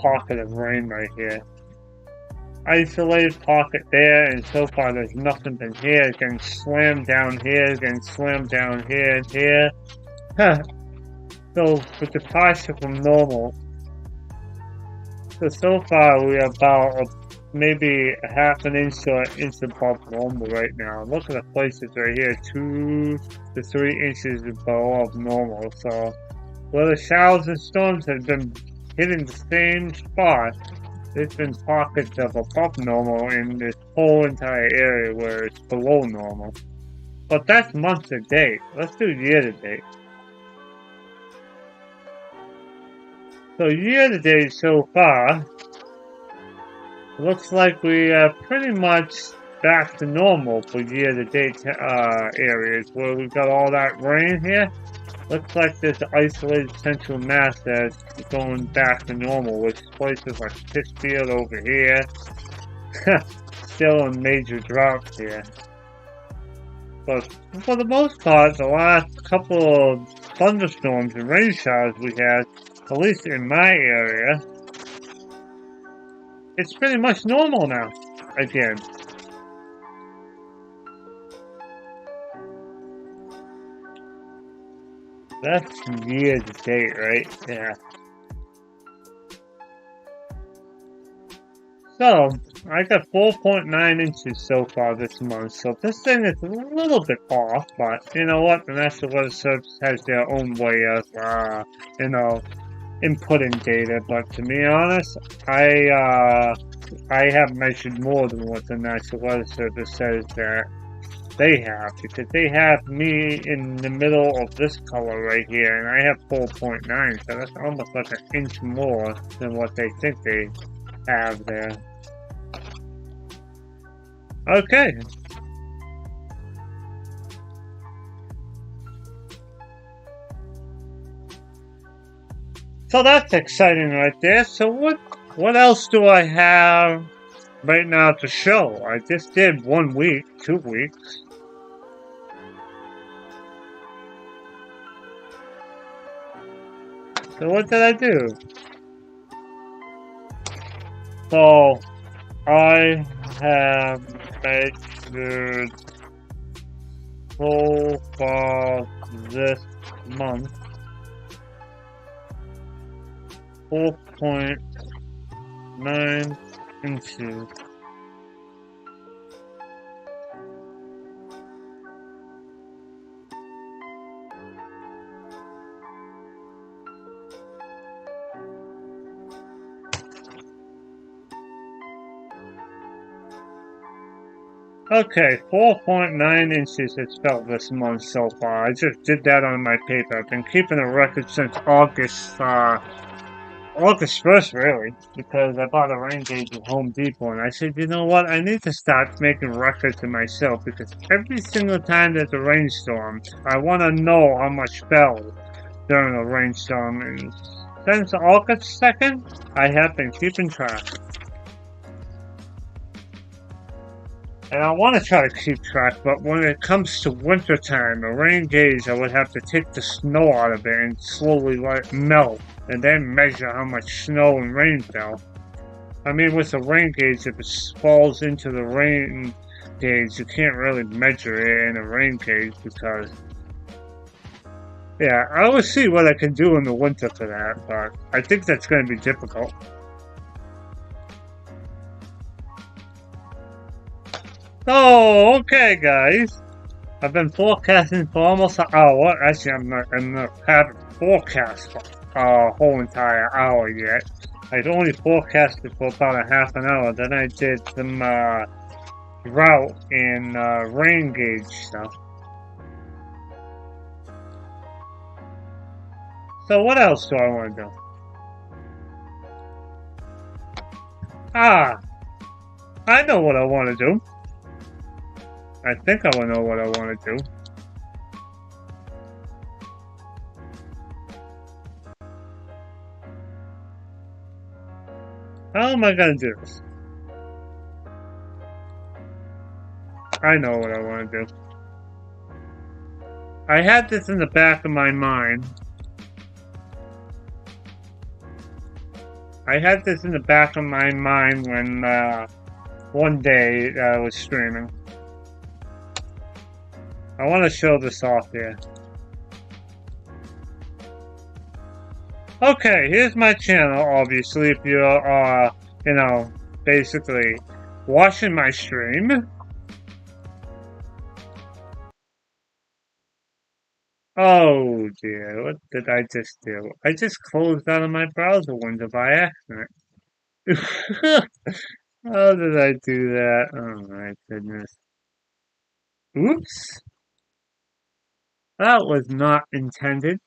A: pocket of rain right here. Isolated pocket there, and so far there's nothing been here. It's getting slammed down here, it's getting slammed down here and here. Huh. So, with departure from normal. So far we are about maybe a half an inch to an inch above normal right now. Look at the places right here, 2 to 3 inches above normal. So, where the showers and storms have been hitting the same spot, there's been pockets of above normal in this whole entire area where it's below normal. But that's month to date. Let's do year to date. So year to date so far, looks like we are pretty much back to normal for year to date areas where we've got all that rain here. Looks like this isolated central mass that's going back to normal, which places like Pittsfield over here, still in major droughts here. But for the most part, the last couple of thunderstorms and rain showers we had, at least in my area, it's pretty much normal now, again. That's year to date, right? Yeah. So, I got 4.9 inches so far this month, so this thing is a little bit off, but you know what? The National Weather Service has their own way of, inputting data, but to be honest, I have measured more than what the National Weather Service says that they have, because they have me in the middle of this color right here, and I have 4.9, so that's almost like an inch more than what they think they have there. Okay. So that's exciting right there. So what else do I have right now to show? I just did 1 week, 2 weeks. So what did I do? So I have measured so far this month 4.9 inches. Okay, 4.9 inches it's felt this month so far. I just did that on my paper. I've been keeping a record since August 1st, really, because I bought a rain gauge at Home Depot, and I said, you know what, I need to start making records of myself, because every single time there's a rainstorm, I want to know how much fell during a rainstorm, and since August 2nd, I have been keeping track. And I want to try to keep track, but when it comes to wintertime, a rain gauge, I would have to take the snow out of it and slowly let it melt, and then measure how much snow and rain fell. I mean, with a rain gauge, if it falls into the rain gauge, you can't really measure it in a rain gauge because... Yeah, I will see what I can do in the winter for that, but I think that's going to be difficult. Oh, okay, guys. I've been forecasting for almost an hour. Actually, I'm not having forecast for a whole entire hour yet. I'd only forecasted for about a half an hour. Then I did some drought and rain gauge stuff. So what else do I want to do? I know what I want to do. I think I will know what I want to do. How am I going to do this? I know what I want to do. I had this in the back of my mind. I had this in the back of my mind when one day I was streaming. I want to show this off here. Okay, here's my channel, obviously, if you're, you know, basically watching my stream. Oh dear, what did I just do? I just closed out of my browser window by accident. How did I do that? Oh my goodness. Oops. That was not intended.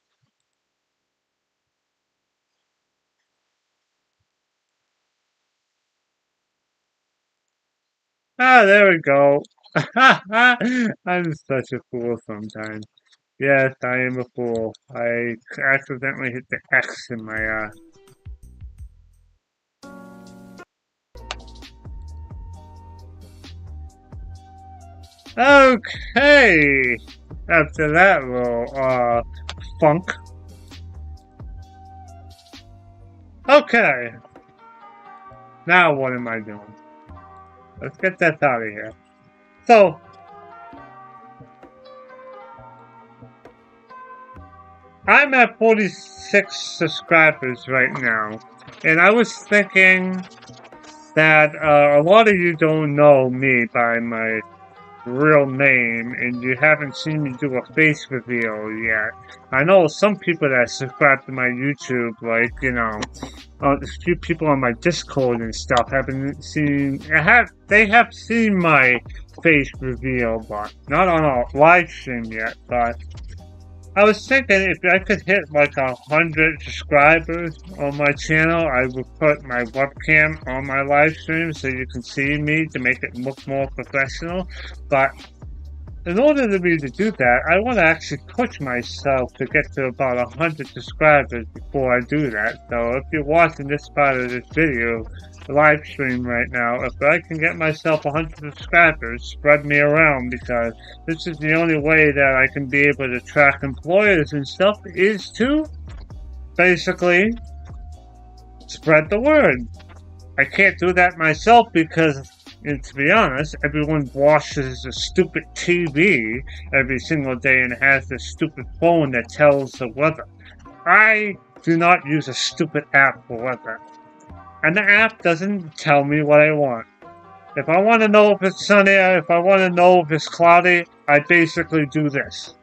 A: Ah, there we go. I'm such a fool sometimes. Yes, I am a fool. I accidentally hit the X in my, Okay! After that little, funk. Okay! Now what am I doing? Let's get that out of here. So, I'm at 46 subscribers right now, and I was thinking that a lot of you don't know me by my real name, and you haven't seen me do a face reveal yet. I know some people that subscribe to my YouTube, like, you know, a few people on my Discord and stuff haven't seen, they have seen my face reveal, but not on a live stream yet, but I was thinking if I could hit like 100 subscribers on my channel, I would put my webcam on my live stream so you can see me to make it look more professional. But in order for me to do that, I want to actually push myself to get to about 100 subscribers before I do that. So if you're watching this part of this video, live stream right now, if I can get myself 100 subscribers, spread me around, because this is the only way that I can be able to track employers and stuff, is to basically spread the word. I can't do that myself because, and to be honest, everyone watches a stupid TV every single day and has this stupid phone that tells the weather. I do not use a stupid app for weather. And the app doesn't tell me what I want. If I want to know if it's sunny, if I want to know if it's cloudy, I basically do this.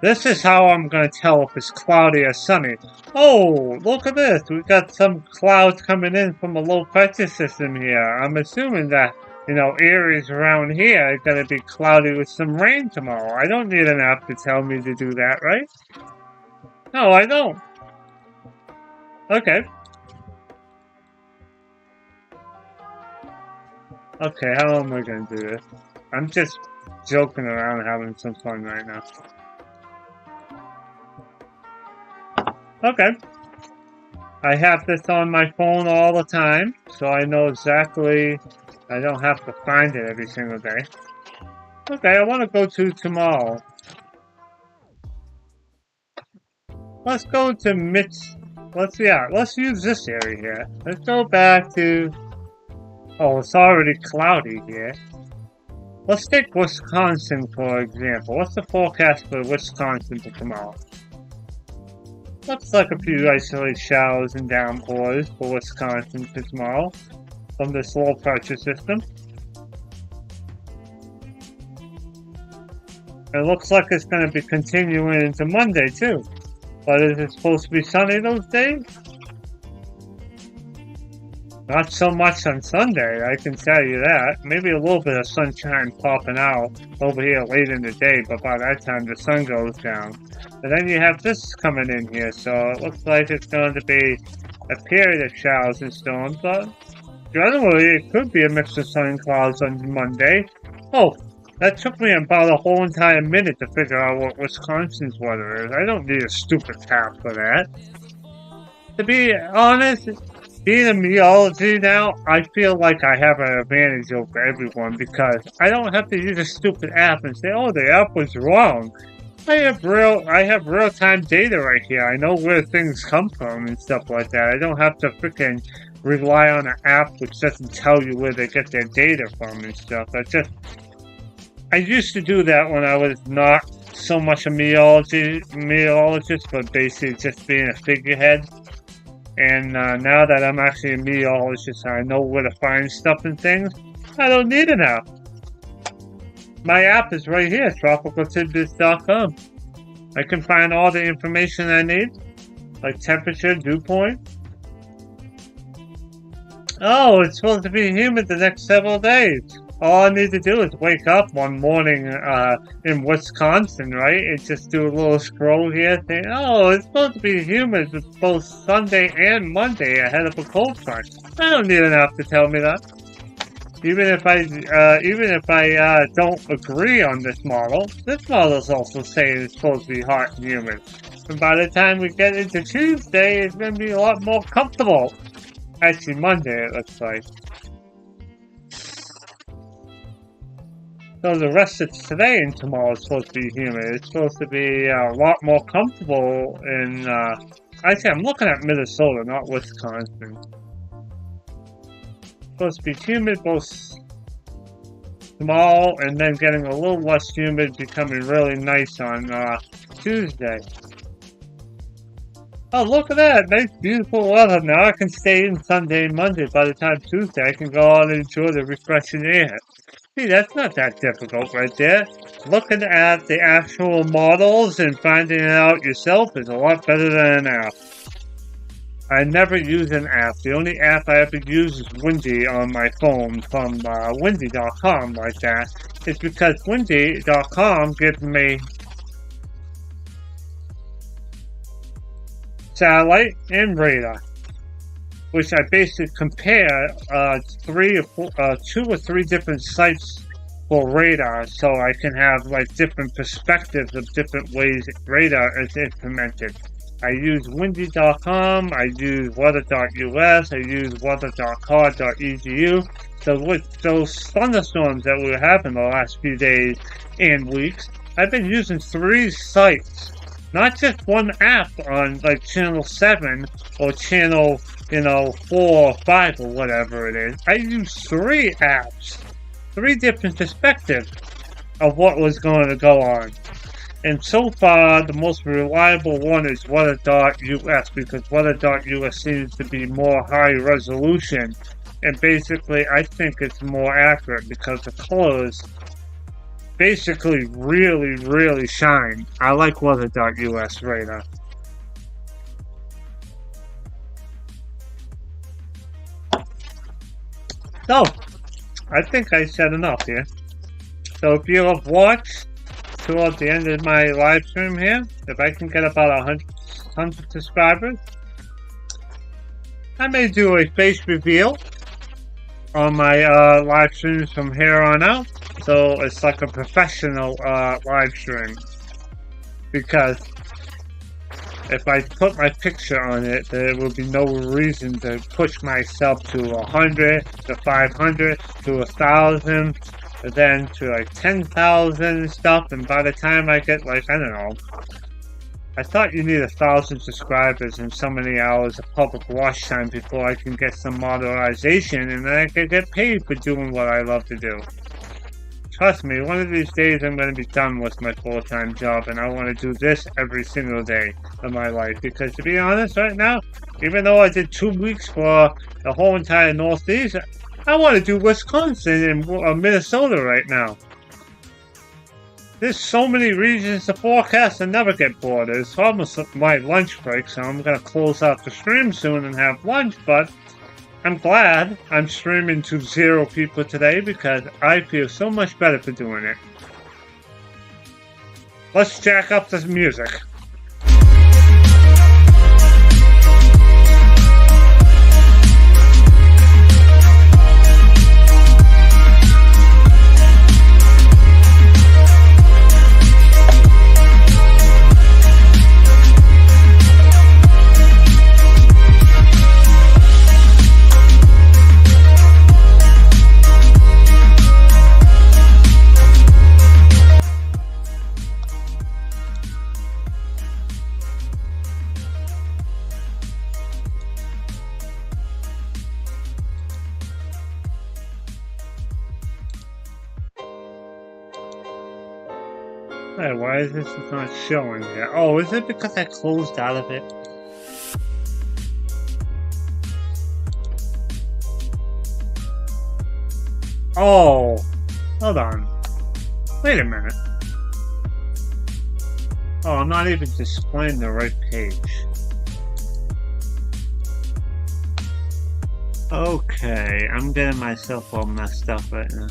A: This is how I'm going to tell if it's cloudy or sunny. Oh, look at this. We've got some clouds coming in from a low pressure system here. I'm assuming that, you know, areas around here are going to be cloudy with some rain tomorrow. I don't need an app to tell me to do that, right? No, I don't. Okay. Okay, how am I going to do this? I'm just joking around having some fun right now. Okay. I have this on my phone all the time, so I know exactly, I don't have to find it every single day. Okay, I want to go to tomorrow. Let's go to let's use this area here. Let's go back to, oh, it's already cloudy here. Let's take Wisconsin, for example. What's the forecast for Wisconsin for tomorrow? Looks like a few isolated showers and downpours for Wisconsin for tomorrow from this low pressure system. It looks like it's going to be continuing into Monday too. But is it supposed to be sunny those days? Not so much on Sunday, I can tell you that. Maybe a little bit of sunshine popping out over here late in the day, but by that time the sun goes down. And then you have this coming in here, so it looks like it's going to be a period of showers and storms, but generally it could be a mix of sun and clouds on Monday. Oh, that took me about a whole entire minute to figure out what Wisconsin's weather is. I don't need a stupid app for that. To be honest, being in meteorology now, I feel like I have an advantage over everyone because I don't have to use a stupid app and say, oh, the app was wrong. I have real-time data right here. I know where things come from and stuff like that. I don't have to freaking rely on an app which doesn't tell you where they get their data from and stuff. I used to do that when I was not so much a meteorologist, but basically just being a figurehead. And now that I'm actually a meteorologist, I know where to find stuff and things. I don't need an app. My app is right here, tropicaltidbits.com. I can find all the information I need, like temperature, dew point. Oh, it's supposed to be humid the next several days. All I need to do is wake up one morning in Wisconsin, right? And just do a little scroll here saying, oh, it's supposed to be humid both Sunday and Monday ahead of a cold front. I don't need an app to tell me that. Even if I don't agree on this model is also saying it's supposed to be hot and humid. And by the time we get into Tuesday, it's going to be a lot more comfortable. Actually, Monday, it looks like. So the rest of today and tomorrow is supposed to be humid. It's supposed to be a lot more comfortable in, actually, I'm looking at Minnesota, not Wisconsin. Supposed to be humid both tomorrow and then getting a little less humid, becoming really nice on Tuesday. Oh, look at that. Nice, beautiful weather. Now I can stay in Sunday and Monday. By the time Tuesday, I can go out and enjoy the refreshing air. See, that's not that difficult right there. Looking at the actual models and finding it out yourself is a lot better than an app. I never use an app. The only app I ever use is Windy on my phone from windy.com like that. It's because windy.com gives me satellite and radar, which I basically compare two or three different sites for radar, so I can have like different perspectives of different ways radar is implemented. I use windy.com, I use weather.us, I use weather.car.edu. So with those thunderstorms that we were having the last few days and weeks, I've been using 3 sites. Not just one app on like channel 7 or channel, 4 or 5 or whatever it is. I use 3 apps, 3 different perspectives of what was going to go on. And so far, the most reliable one is weather.us, because weather.us seems to be more high resolution. And basically, I think it's more accurate because the colors basically really shine. I like weather.us radar. So, I think I said enough here. So if you have watched toward the end of my live stream here, if I can get about 100 subscribers, I may do a face reveal on my live streams from here on out. So it's like a professional live stream, because if I put my picture on it, there will be no reason to push myself to 100, to 500, to 1,000, then to like 10,000 and stuff. And by the time I get like, I don't know, I thought you need 1,000 subscribers and so many hours of public watch time before I can get some monetization, and then I can get paid for doing what I love to do. Trust me, one of these days I'm going to be done with my full-time job, and I want to do this every single day of my life. Because to be honest, right now, even though I did 2 weeks for the whole entire Northeast, I want to do Wisconsin and Minnesota right now. There's so many regions to forecast and never get bored. It's almost my lunch break, so I'm going to close out the stream soon and have lunch, but I'm glad I'm streaming to 0 people today because I feel so much better for doing it. Let's jack up this music. Hey, why is this not showing here? Oh, is it because I closed out of it? Oh, hold on. Wait a minute. Oh, I'm not even displaying the right page. Okay, I'm getting myself all messed up right now.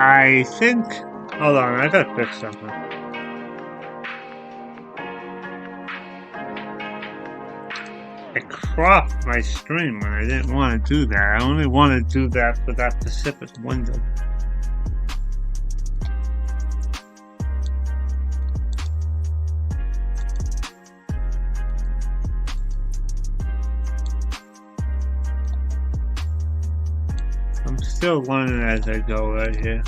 A: I think... Hold on, I gotta fix something. I cropped my stream when I didn't want to do that. I only want to do that for that specific window. I'm still learning as I go right here.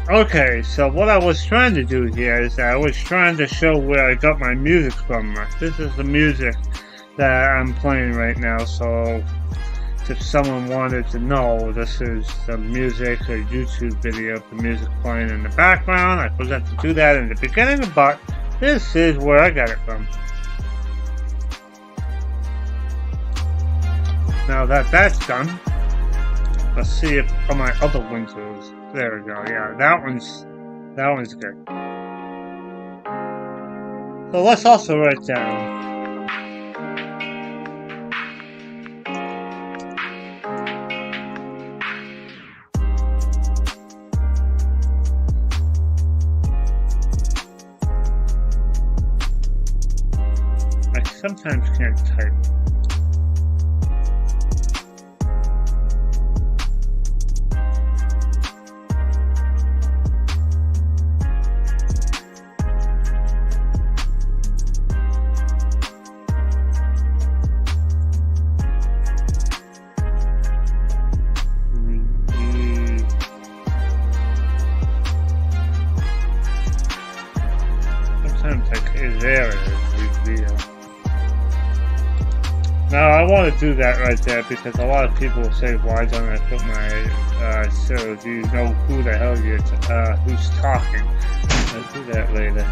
A: Okay, so what I was trying to do here is that I was trying to show where I got my music from. This is the music that I'm playing right now, so if someone wanted to know, this is the music, a YouTube video of the music playing in the background. I forgot to do that in the beginning, but this is where I got it from. Now that that's done, let's see if on my other windows. There we go. Yeah, that one's good. So let's also write down. I sometimes can't type. Now I want to do that right there because a lot of people will say, why don't I put my, so do you know who the hell you're, who's talking? I'll do that later.